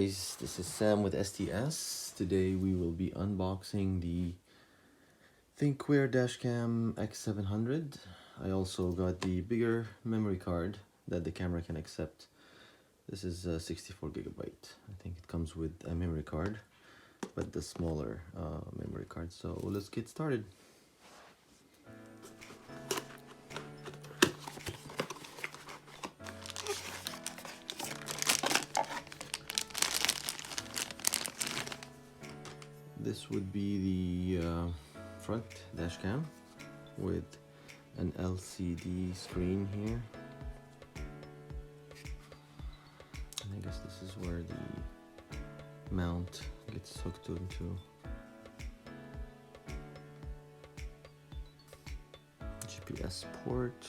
Guys, this is Sam with STS. Today we will be unboxing the Thinkware dashcam X700. I also got the bigger memory card that the camera can accept. This is 64 gigabyte. I think it comes with a memory card, but the smaller memory card. So let's get started. This would be the front dashcam with an LCD screen here. And I guess this is where the mount gets hooked into. GPS port,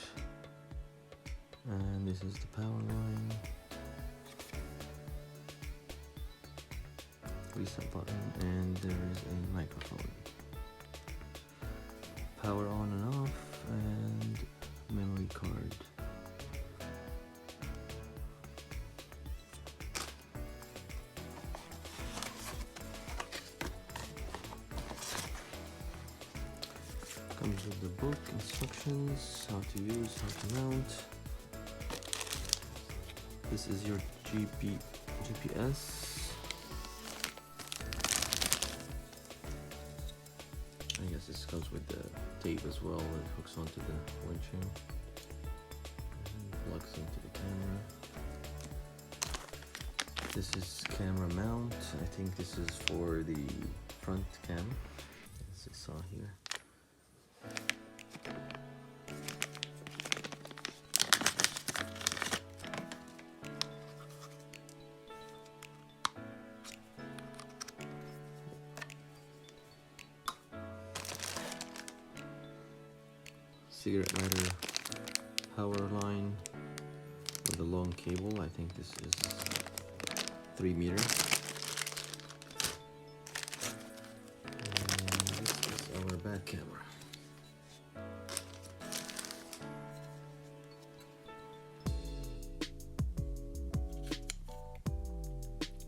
and this is the power line. Reset button, and there is a microphone. Power on and off, and memory card. Comes with the book, instructions, how to use, how to mount. This is your GPS. I guess this comes with the tape as well. It hooks onto the windshield and plugs into the camera. This is camera mount. I think this is for the front cam, as I saw here. Cigarette lighter power line with a long cable. I think this is 3 meters. And this is our back camera.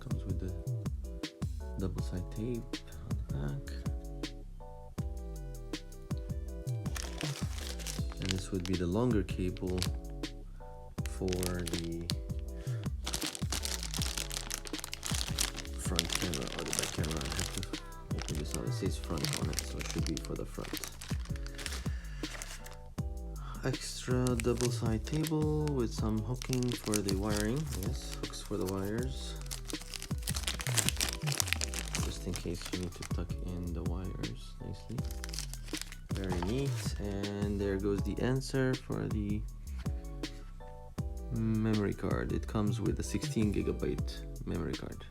Comes with the double-side tape on the back. And this would be the longer cable for the front camera or the back camera. I have to open this out. It says front on it, so it should be for the front. Extra double-side table with some hooking for the wiring. Yes, hooks for the wires. Just in case you need to tuck in the wires nicely. Very neat. And there goes the answer for the memory card. It comes with a 16 gigabyte memory card.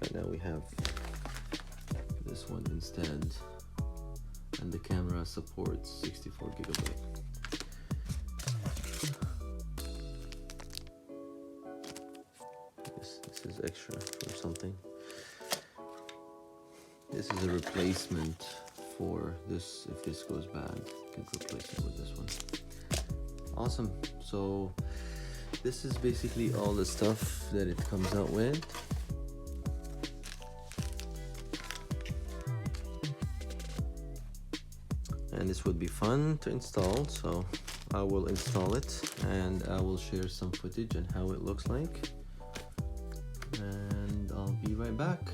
Right now we have this one instead, and the camera supports 64 gigabyte. This is extra or something. This is a replacement for this. If this goes bad, you can replace it with this one. Awesome. So this is basically all the stuff that it comes out with. And this would be fun to install, so I will install it and I will share some footage and how it looks like, and I'll be right back.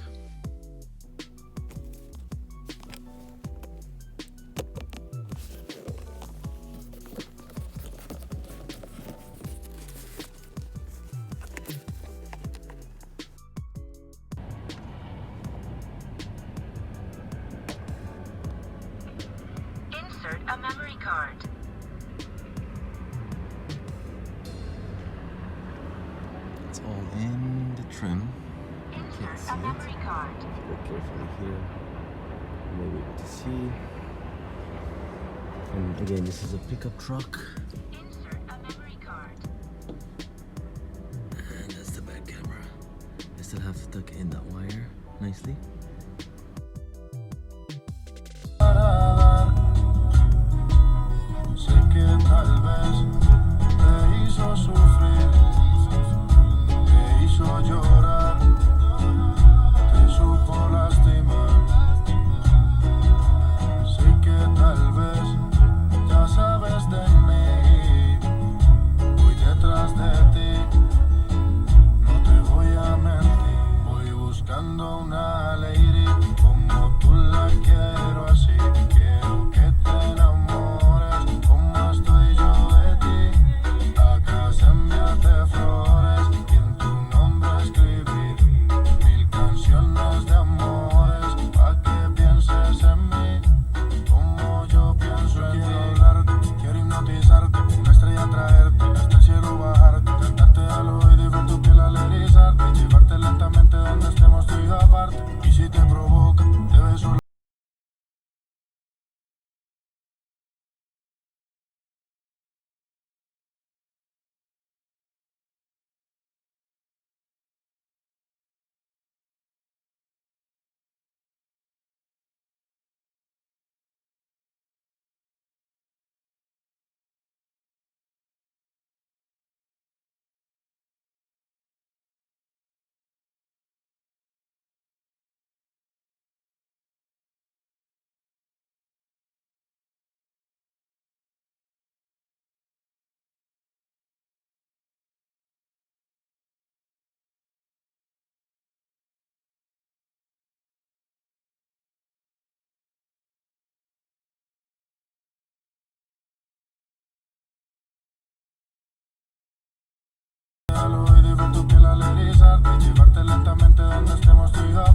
Insert a memory card. It's all in the trim. Insert a memory card. If you look carefully here, you may be able to see. And again, this is a pickup truck. Insert a memory card. And that's the back camera. I still have to tuck in that wire nicely. Llorar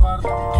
var.